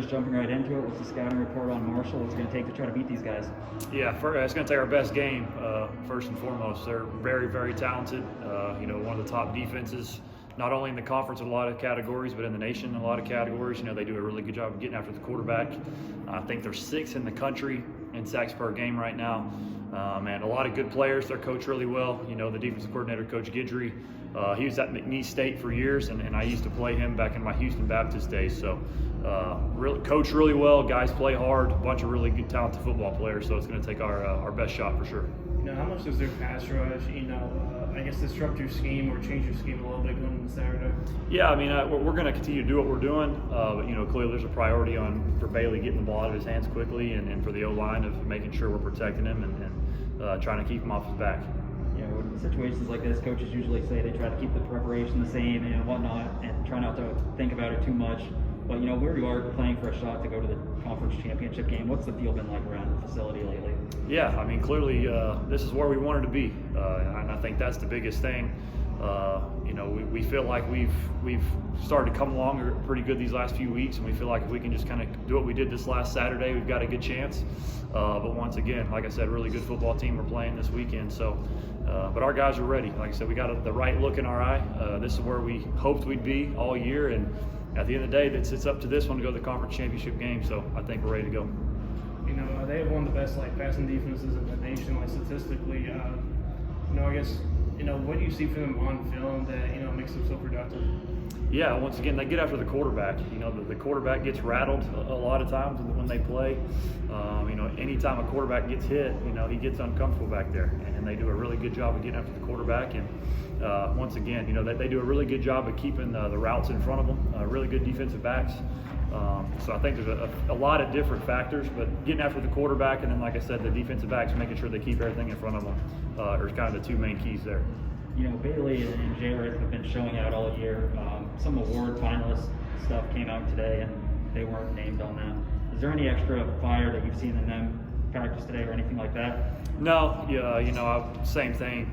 Just jumping right into it, what's the scouting report on Marshall? What's it going to take to try to beat these guys? Yeah, it's going to take our best game, first and foremost. They're very, very talented. One of the top defenses, not only in the conference in a lot of categories, but in the nation in a lot of categories. They do a really good job of getting after the quarterback. I think they're sixth in the country in sacks per game right now. And a lot of good players. They're coached really well. The defensive coordinator, Coach Guidry, he was at McNeese State for years, and I used to play him back in my Houston Baptist days. So, really coach really well. Guys play hard. A bunch of really good, talented football players. So it's going to take our best shot for sure. How much does their pass rush, I guess, disrupt your scheme or change your scheme a little bit going into Saturday? Yeah, we're going to continue to do what we're doing. But clearly there's a priority for Bailey getting the ball out of his hands quickly, and for the O-line of making sure we're protecting him and trying to keep him off his back. In situations like this, coaches usually say they try to keep the preparation the same and whatnot, and try not to think about it too much. But where you are playing for a shot to go to the conference championship game, what's the feel been like around the facility lately? Yeah, clearly this is where we wanted to be, and I think that's the biggest thing. We feel like we've started to come along pretty good these last few weeks, and we feel like if we can just kind of do what we did this last Saturday, we've got a good chance. But once again, like I said, really good football team we're playing this weekend. So, but our guys are ready. Like I said, we got the right look in our eye. This is where we hoped we'd be all year, and at the end of the day, it's up to this one to go to the conference championship game. So I think we're ready to go. They have one of the best passing defenses in the nation, statistically. I guess what do you see from them on film that makes them so productive? Yeah, once again, they get after the quarterback. The quarterback gets rattled a lot of times when they play. Anytime a quarterback gets hit, he gets uncomfortable back there, and they do a really good job of getting after the quarterback. And once again, they do a really good job of keeping the routes in front of them. Really good defensive backs. So I think there's a lot of different factors, but getting after the quarterback, and then, like I said, the defensive backs, making sure they keep everything in front of them are kind of the two main keys there. Bailey and Jared have been showing out all year. Some award finalist stuff came out today, and they weren't named on that. Is there any extra fire that you've seen in them practice today or anything like that? No, same thing.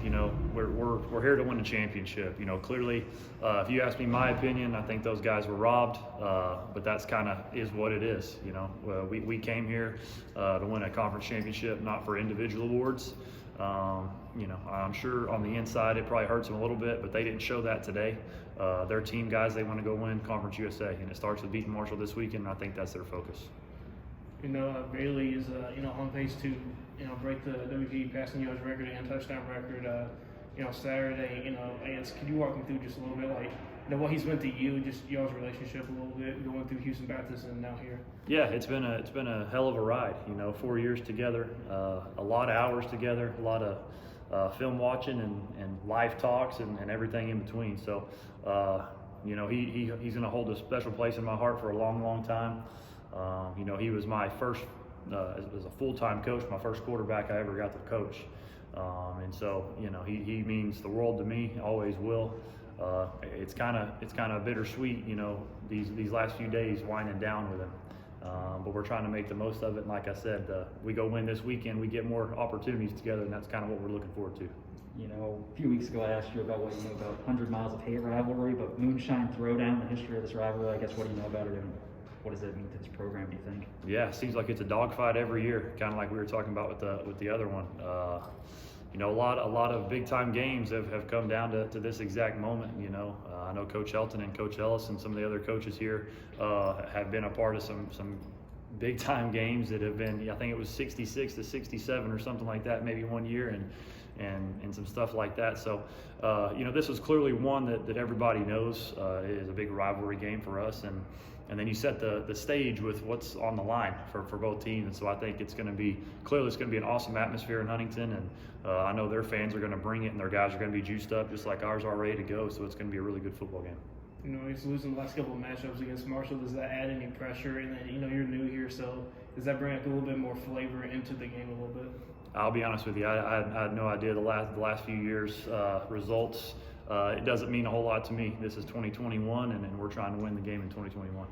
We're here to win the championship. Clearly, if you ask me my opinion, I think those guys were robbed. But that's kind of is what it is. We came here to win a conference championship, not for individual awards. I'm sure on the inside it probably hurts them a little bit, but they didn't show that today. They're team guys. They want to go win Conference USA, and it starts with beating Marshall this weekend, and I think that's their focus. Bailey is on pace to break the WKU passing yards record and touchdown record. Saturday. I guess could you walk me through just a little bit what he's meant to you, just y'all's relationship a little bit going through Houston Baptist and now here? Yeah, it's been a hell of a ride. 4 years together, a lot of hours together, a lot of film watching and live talks and everything in between. So he's going to hold a special place in my heart for a long, long time. He was my first, as a full-time coach, my first quarterback I ever got to coach. And so, he means the world to me, always will. It's kind of bittersweet, these last few days winding down with him. But we're trying to make the most of it. And like I said, we go win this weekend, we get more opportunities together, and that's kind of what we're looking forward to. A few weeks ago I asked you about what you know about 100 Miles of Hate rivalry, but Moonshine Throwdown, the history of this rivalry, I guess, what do you know about it, and what does it mean to this program, do you think? Yeah, it seems like it's a dogfight every year, kind of like we were talking about with the other one. A lot of big time games have come down to this exact moment. I know Coach Helton and Coach Ellis and some of the other coaches here have been a part of some big time games that have been, I think it was 66 to 67 or something like that, maybe one year, and some stuff like that. So, this was clearly one that everybody knows is a big rivalry game for us, and then you set the stage with what's on the line for both teams. And so I think it's going to be an awesome atmosphere in Huntington, and I know their fans are going to bring it, and their guys are going to be juiced up just like ours are ready to go. So it's going to be a really good football game. He's losing the last couple of matchups against Marshall. Does that add any pressure? And then, you're new here, so does that bring a little bit more flavor into the game a little bit? I'll be honest with you. I had no idea the last few years' results. It doesn't mean a whole lot to me. This is 2021, and we're trying to win the game in 2021.